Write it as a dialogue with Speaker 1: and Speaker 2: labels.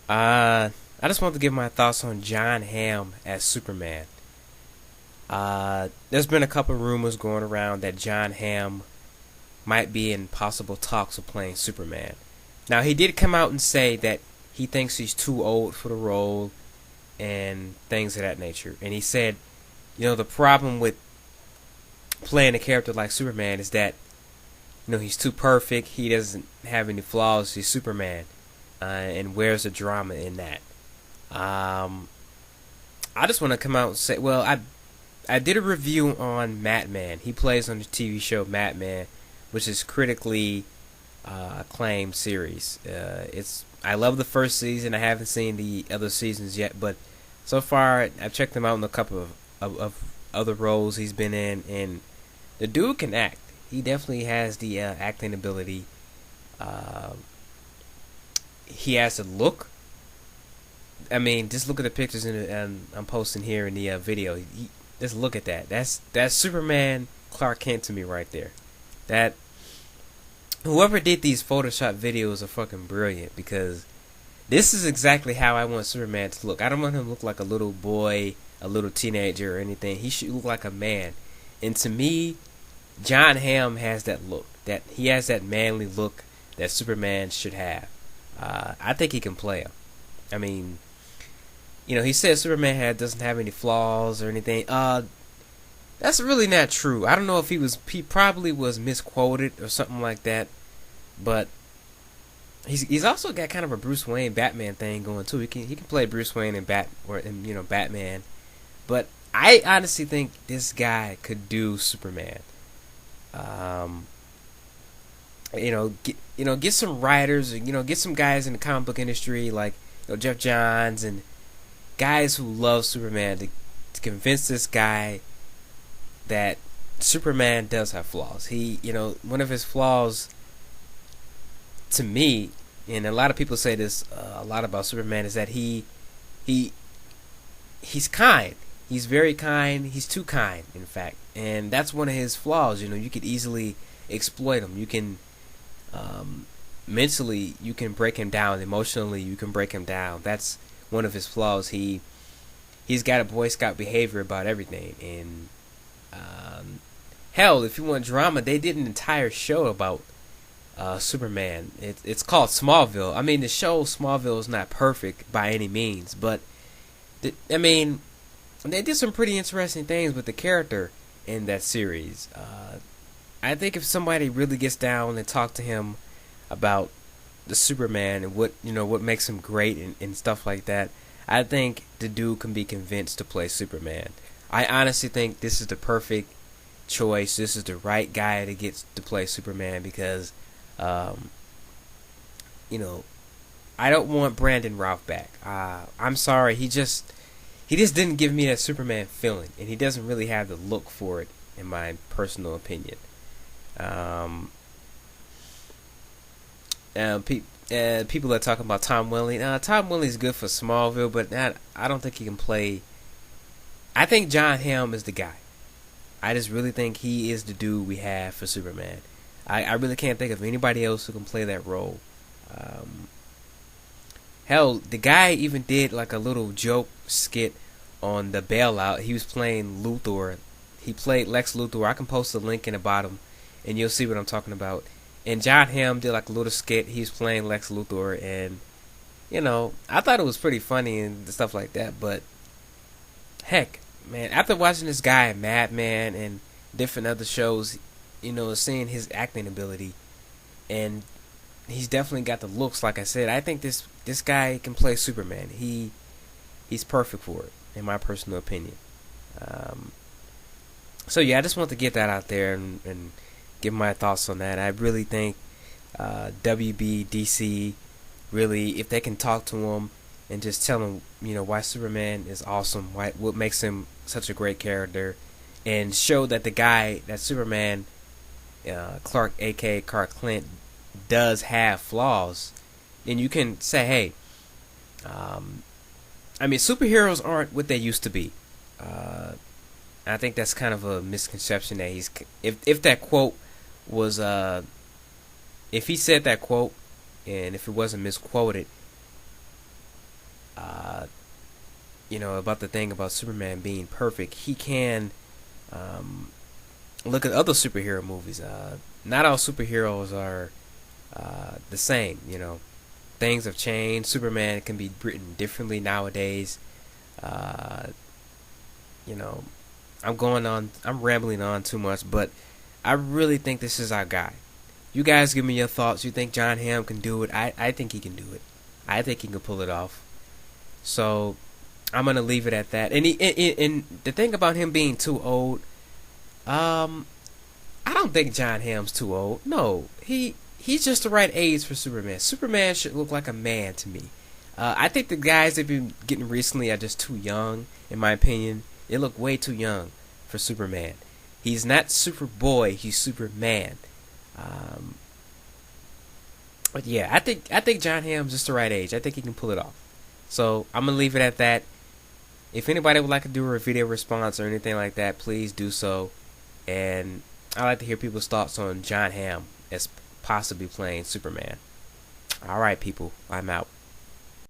Speaker 1: I just want to give my thoughts on Jon Hamm as Superman. There's been a couple of rumors going around that Jon Hamm might be in possible talks of playing Superman. Now, he did come out and say that he thinks he's too old for the role and things of that nature. And he said, the problem with playing a character like Superman is that, he's too perfect. He doesn't have any flaws. He's Superman. And where's the drama in that? I just want to come out and say, well, I did a review on Batman. He plays on the TV show Batman, which is critically acclaimed series. I love the first season. I haven't seen the other seasons yet, but so far I've checked him out in a couple of other roles he's been in, and the dude can act. He definitely has the acting ability. He has a look. I mean, just look at the pictures I'm posting here in the video. Just look at that. That's Superman Clark Kent to me right there. That whoever did these Photoshop videos are fucking brilliant, because this is exactly how I want Superman to look. I don't want him to look like a little boy, a little teenager, or anything. He should look like a man. And to me, Jon Hamm has that look. That he has that manly look that Superman should have. I think he can play him. I mean, he says Superman doesn't have any flaws or anything. That's really not true. I don't know if he probably was misquoted or something like that, but he's also got kind of a Bruce Wayne Batman thing going too. He can play Bruce Wayne and Batman, but I honestly think this guy could do Superman. Get some writers, get some guys in the comic book industry like Jeff Johns and guys who love Superman to convince this guy that Superman does have flaws. One of his flaws, to me, and a lot of people say this a lot about Superman, is that he's kind. He's very kind. He's too kind, in fact, and that's one of his flaws. You could easily exploit him. You can mentally, you can break him down. Emotionally, you can break him down. That's one of his flaws. He's got a Boy Scout behavior about everything, and hell, if you want drama, they did an entire show about Superman. It's called Smallville. I mean, the show Smallville is not perfect by any means, but they did some pretty interesting things with the character in that series. I think if somebody really gets down and talk to him about the Superman and what makes him great and stuff like that, I think the dude can be convinced to play Superman. I honestly think this is the perfect choice. This is the right guy to get to play Superman, because I don't want Brandon Routh back. I'm sorry, he just didn't give me that Superman feeling, and he doesn't really have the look for it, in my personal opinion. People are talking about Tom Welling. Tom Welling's good for Smallville, but I don't think he can play. I think Jon Hamm is the guy. I just really think he is the dude we have for Superman. I really can't think of anybody else who can play that role. Hell, the guy even did like a little joke skit on the Bailout. He was playing Luthor. He played Lex Luthor. I can post a link in the bottom, and you'll see what I'm talking about. And Jon Hamm did like a little skit. He's playing Lex Luthor, and I thought it was pretty funny and stuff like that. But heck, man, after watching this guy in Madman and different other shows, seeing his acting ability, and he's definitely got the looks. Like I said, I think this guy can play Superman. He's perfect for it, in my personal opinion. So yeah, I just want to get that out there and give my thoughts on that. I really think WBDC, really, if they can talk to him and just tell him, why Superman is awesome, what makes him such a great character, and show that the guy, that Superman, Clark, aka Clark Kent, does have flaws, then you can say, hey, superheroes aren't what they used to be. I think that's kind of a misconception that if that quote was if he said that quote, and if it wasn't misquoted, Uh, about the thing about Superman being perfect, he can um, look at other superhero movies. Not all superheroes are the same. Things have changed. Superman can be written differently nowadays. Uh, you know, I'm rambling on too much, but I really think this is our guy. You guys give me your thoughts. You think Jon Hamm can do it? I think he can do it. I think he can pull it off. So I'm gonna leave it at that. And the thing about him being too old, I don't think Jon Hamm's too old. No, he's just the right age for Superman. Superman should look like a man to me. I think the guys they've been getting recently are just too young, in my opinion. They look way too young for Superman. He's not Superboy. He's Superman. Um, but yeah, I think Jon Hamm's just the right age. I think he can pull it off. So I'm gonna leave it at that. If anybody would like to do a video response or anything like that, please do so. And I'd like to hear people's thoughts on Jon Hamm as possibly playing Superman. Alright, people, I'm out.